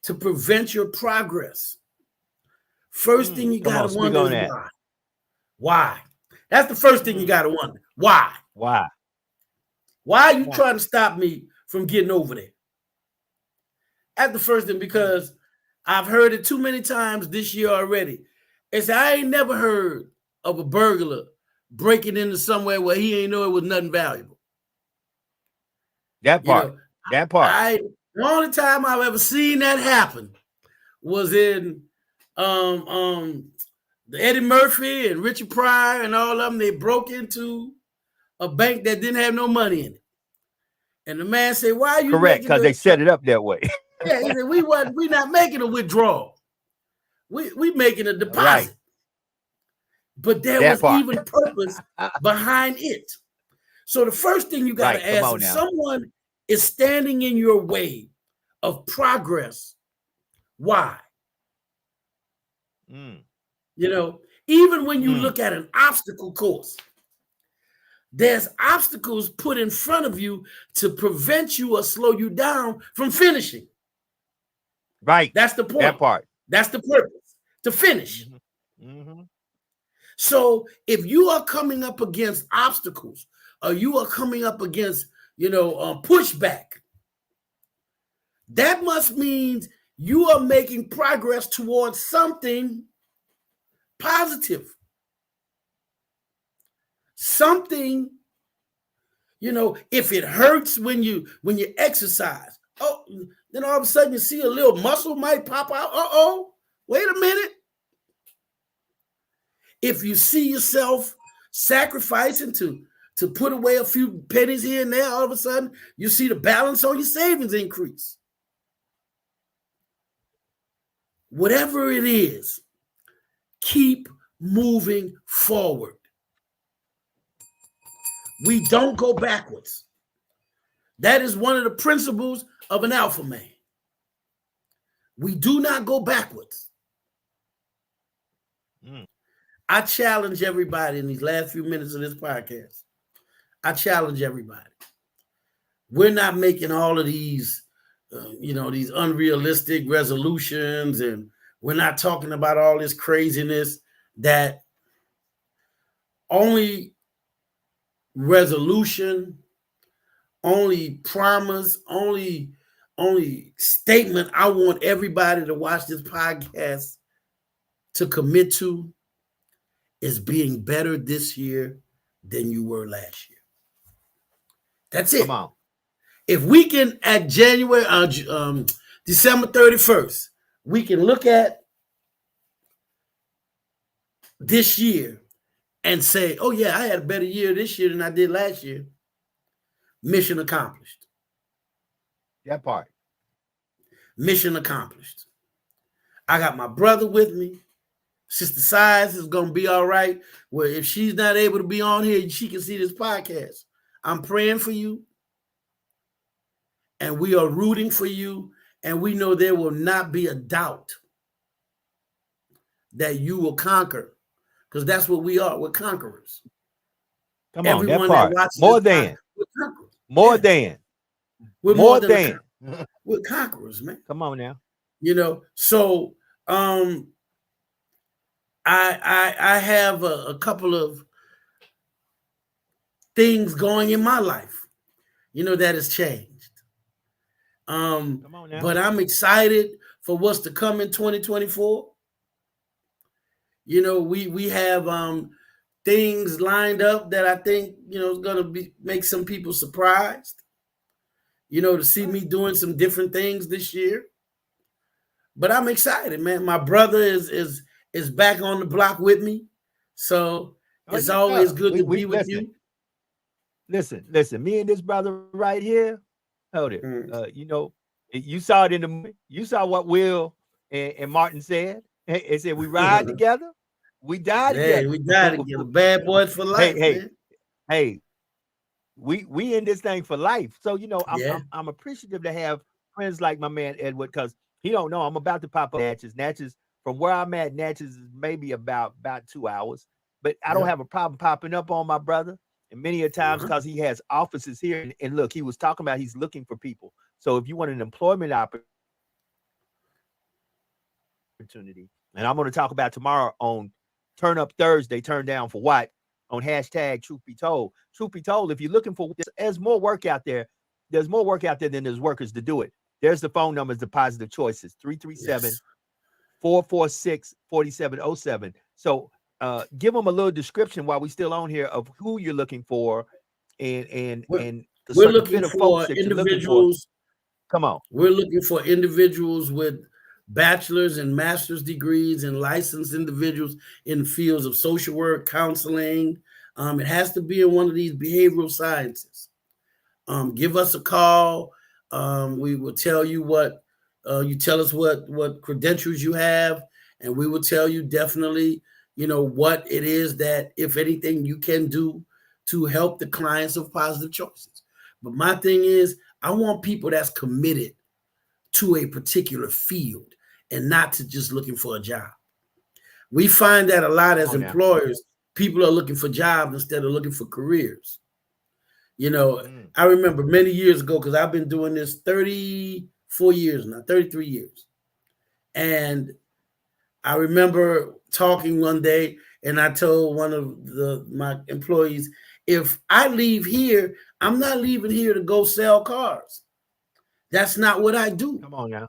to prevent your progress, first thing you got to wonder is why. Why? That's the first thing you got to wonder. Why? Why? Why are you trying to stop me from getting over there? That's the first thing, because I've heard it too many times this year already. It's I ain't never heard of a burglar breaking into somewhere where he ain't know it was nothing valuable. That part. The only time I've ever seen that happen was in the Eddie Murphy and Richard Pryor and all of them. They broke into a bank that didn't have no money in it. And the man said, "Why are you Correct, making because they the?" set it up that way. Yeah, he said, "We not making a withdrawal. We making a Right. deposit." But there That was part. even purpose behind it. So the first thing you got Right. to Come ask, on if now. someone is standing in your way of progress, why? Mm. You know, even when you Mm. look at an obstacle course, there's obstacles put in front of you to prevent you or slow you down from finishing. Right. That's the That point. part. That's the purpose, to finish. Mm-hmm. So if you are coming up against obstacles, or you are coming up against, pushback, that must mean you are making progress towards something positive. Something, if it hurts when you exercise, then all of a sudden you see a little muscle might pop out. Wait a minute. If you see yourself sacrificing to put away a few pennies here and there, all of a sudden you see the balance on your savings increase. Whatever it is, keep moving forward. We don't go backwards. That is one of the principles of an alpha man. We do not go backwards. Mm. I challenge everybody in these last few minutes of this podcast. I challenge everybody. We're not making all of these, these unrealistic resolutions, and we're not talking about all this craziness that only resolution, only promise, only statement I want everybody to watch this podcast to commit to is being better this year than you were last year. That's it. Come on. If we can, at December 31st, we can look at this year and say, oh yeah, I had a better year this year than I did last year. Mission accomplished. That part. Mission accomplished. I got my brother with me. Sister Sias is going to be all right. Well, if she's not able to be on here, she can see this podcast. I'm praying for you. And we are rooting for you. And we know there will not be a doubt that you will conquer. Because that's what we are. We're conquerors. Come on, Everyone that part. that watches More this than. podcast, we're conquerors. More Yeah. than. We're more than than. We're conquerors, man. Come on now. So I have a couple of things going in my life, that has changed. Come on now. But I'm excited for what's to come in 2024. We have things lined up that I think is gonna make some people surprised. To see me doing some different things this year. But I'm excited, man. My brother is back on the block with me, so it's always good to be with you. Listen. Me and this brother right here. Hold it. You saw it in the movie. You saw what Will and Martin said. It said we ride together, we die together. Hey, we die together. Bad boys for life, man. Hey, we in this thing for life. So I'm appreciative to have friends like my man Edward, because he don't know I'm about to pop up Natchez. Natchez, from where I'm at, Natchez is maybe about 2 hours, but I don't have a problem popping up on my brother. And many a times, because he has offices here. And look, he was talking about he's looking for people. So if you want an employment opportunity, and I'm going to talk about tomorrow on Turn Up Thursday, Turn Down for What, on hashtag Truth Be Told. Truth be told, if you're looking for, there's more work out there. There's more work out there than there's workers to do it. There's the phone numbers, the positive choices, 337-446-4707. So give them a little description while we're still on here of who you're looking for, and we're looking for individuals. Come on. We're looking for individuals with bachelor's and master's degrees and licensed individuals in the fields of social work, counseling. It has to be in one of these behavioral sciences. Give us a call. We will tell you what you tell us what credentials you have, and we will tell you definitely, what it is that, if anything, you can do to help the clients of Positive Choices. But my thing is, I want people that's committed to a particular field and not to just looking for a job. We find that a lot Come as on now. employers, people are looking for jobs instead of looking for careers. You know, Mm. I remember many years ago, because I've been doing this 34 years now, 33 years. And I remember talking one day, and I told one of my employees, if I leave here, I'm not leaving here to go sell cars. That's not what I do. Come on now.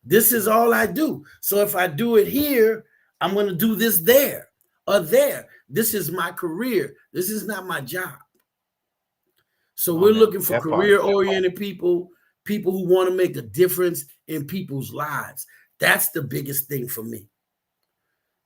This is Mm. all I do. So if I do it here, I'm going to do this there or there. This is my career. This is not my job. So Come we're on now. looking for That part. career-oriented people, people who want to make a difference in people's lives. That's the biggest thing for me.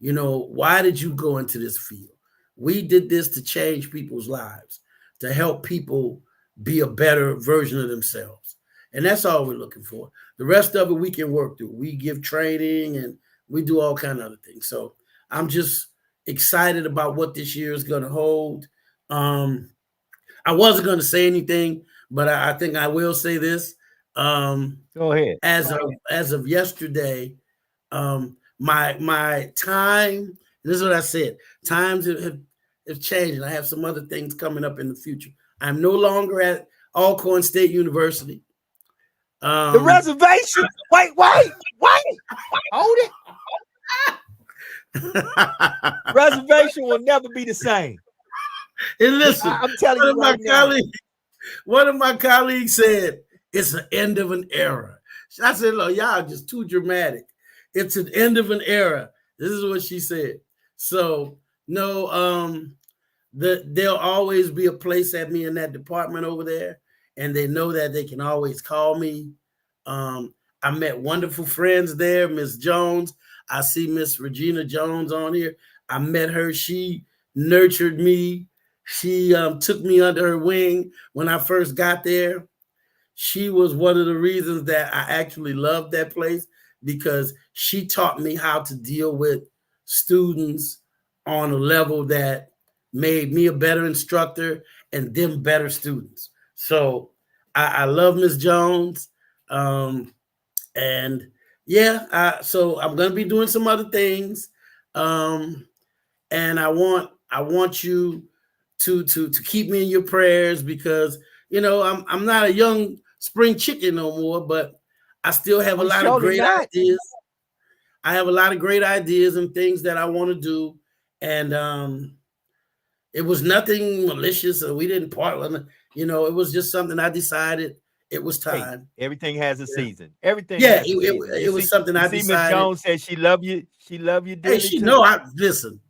Why did you go into this field? We did this to change people's lives, to help people be a better version of themselves. And that's all we're looking for. The rest of it we can work through. We give training and we do all kind of other things. So I'm just excited about what this year is going to hold. I wasn't going to say anything, but I think I will say this. Go ahead. As of yesterday, my time. This is what I said. Times have changed, and I have some other things coming up in the future. I'm no longer at Alcorn State University. The reservation. Wait. Hold it. Reservation will never be the same. And listen, I'm telling you right now. One of my colleagues said it's the end of an era. I said, "Look, y'all just too dramatic. It's an end of an era." This is what she said. So no, there'll always be a place at me in that department over there, and they know that they can always call me. I met wonderful friends there, Miss Jones. I see Miss Regina Jones on here. I met her. She nurtured me. She took me under her wing when I first got there. She was one of the reasons that I actually loved that place, because she taught me how to deal with students on a level that made me a better instructor and them better students. So I love Miss Jones. And yeah, so I'm gonna be doing some other things. And I want you to keep me in your prayers, because I'm not a young spring chicken no more, but I still have a I'm lot of surely great not. ideas. I have a lot of great ideas and things that I want to do, and it was nothing malicious, or we didn't part with it. It was just something I decided it was Hey, time. everything has a Yeah, season. Everything yeah, has a season. it was something You I see, Miss decided. Jones said she love you. She love you Hey, dearly she know too. I listen.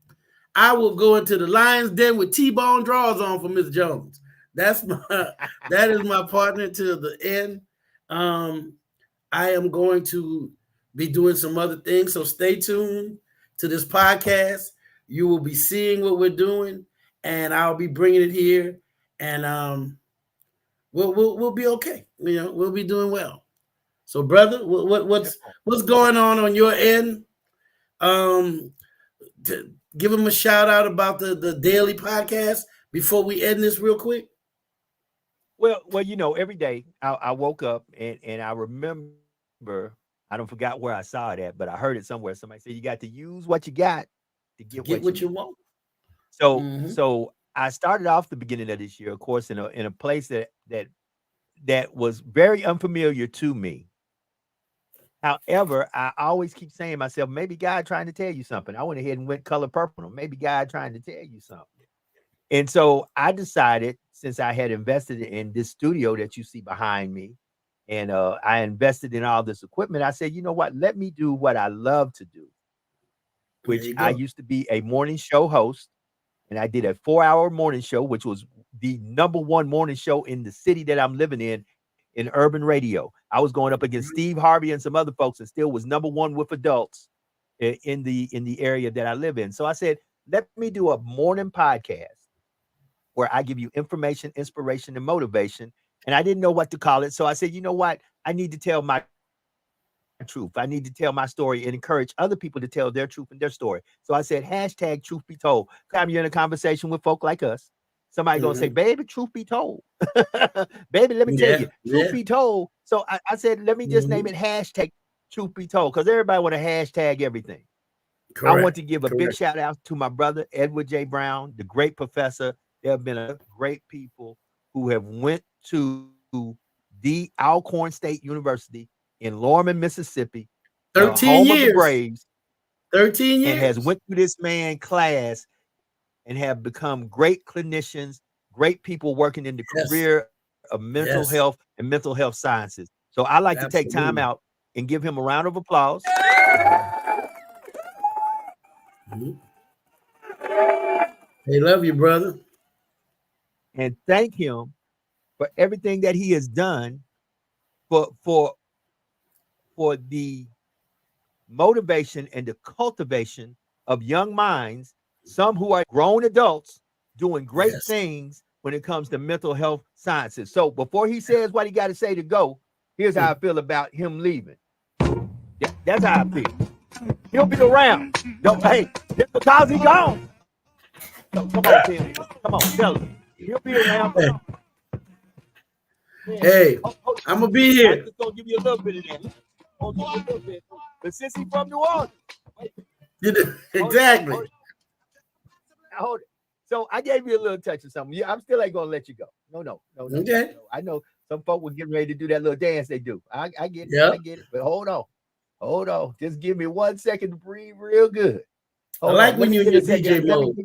I will go into the Lions Den with T-bone drawers on for Miss Jones. That is my partner to the end. I am going to be doing some other things, so stay tuned to this podcast. You will be seeing what we're doing, and I'll be bringing it here, and we'll be okay. We'll be doing well. So, brother, what's going on your end? Um, Give them a shout out about the daily podcast before we end this real quick. Well, every day I woke up and I remember, I don't forgot where I saw it at, but I heard it somewhere. Somebody said you got to use what you got to get To what you get want. what you want. Mm-hmm. So I started off the beginning of this year, of course, in a place that was very unfamiliar to me. However, I always keep saying to myself, maybe God trying to tell you something. I went ahead and went color purple. Maybe God trying to tell you something. And so I decided, since I had invested in this studio that you see behind me, and I invested in all this equipment, I said, you know what? Let me do what I love to do, There which you I go. used to be a morning show host. And I did a 4-hour morning show, which was the number one morning show in the city that I'm living in urban radio. I was going up against Steve Harvey and some other folks, and still was number one with adults in the area that I live in. So I said, let me do a morning podcast where I give you information, inspiration, and motivation. and I didn't know what to call it. So I said, you know what? I need to tell my truth. I need to tell my story and encourage other people to tell their truth and their story. So I said, hashtag truth be told. Time you're in a conversation with folk like us, somebody gonna say, baby, truth be told. Baby, let me tell you, truth be told. So I said, let me just name it hashtag truth be told, because everybody want to hashtag everything. Correct. I want to give a big shout out to my brother, Edward J. Brown, the great professor. There have been great people who have went to the Alcorn State University in Lorman, Mississippi, 13 years. Of the Braves, 13 years. And has went through this man class and have become great clinicians, great people working in the career of mental health and mental health sciences. So I like to take time out and give him a round of applause. They love you, brother. And thank him for everything that he has done for the motivation and the cultivation of young minds, some who are grown adults doing great things when it comes to mental health sciences. So before he says what he got to say to go, here's how I feel about him leaving. That's how I feel. He'll be around. Hey, just because he's gone. So, come on, Tim. Come on, tell him. He'll be around. Hey, I'm going to be here. I'm just going to give you a little bit of that. But since he's from New Orleans. Exactly. Hold it. So I gave you a little touch of something. I'm still ain't going to let you go. No. Okay. No. I know some folk were getting ready to do that little dance they do. I get it. I get it. But hold on. Just give me 1 second to breathe real good. I like when you're in your DJ mode.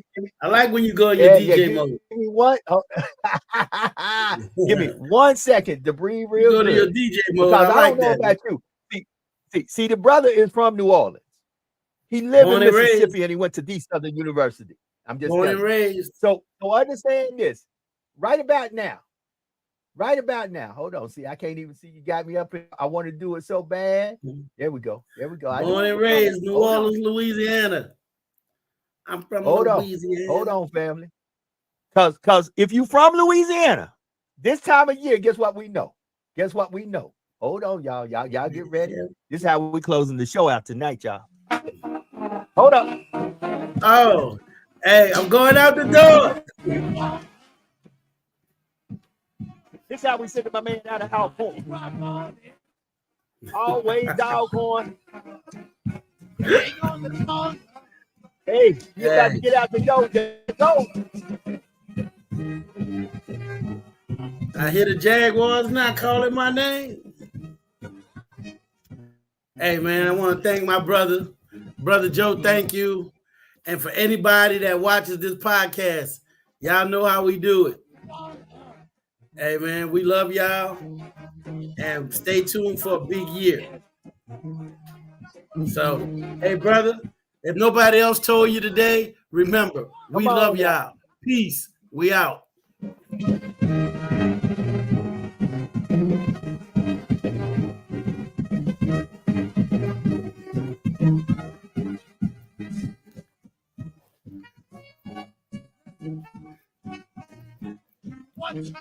I like when you go in your DJ mode. Give me one. Give me 1 second to breathe real good. Go to your DJ mode. Because I don't know about you. See, the brother is from New Orleans. He lived in Mississippi and he went to the Southern University. I'm just born and raised. So understand this. Right about now. Hold on. See, I can't even see. You got me up here. I want to do it so bad. There we go. Born and raised, New Orleans, Louisiana. I'm from Louisiana. Hold on, family. Because if you from Louisiana, this time of year, guess what we know? Hold on, y'all. Y'all get ready. This is how we closing the show out tonight, y'all. Hold up. Oh, hey, I'm going out the door. This is how we send my man out of Alcorn. Always Alcorn. Hey, you got to get out the door. Go. I hear the Jaguars not calling my name. Hey, man, I want to thank my brother. Brother Joe, thank you. And for anybody that watches this podcast, y'all know how we do it. Hey, man, we love y'all. And stay tuned for a big year. So, hey, brother, if nobody else told you today, remember, we love y'all. Peace. We out. What's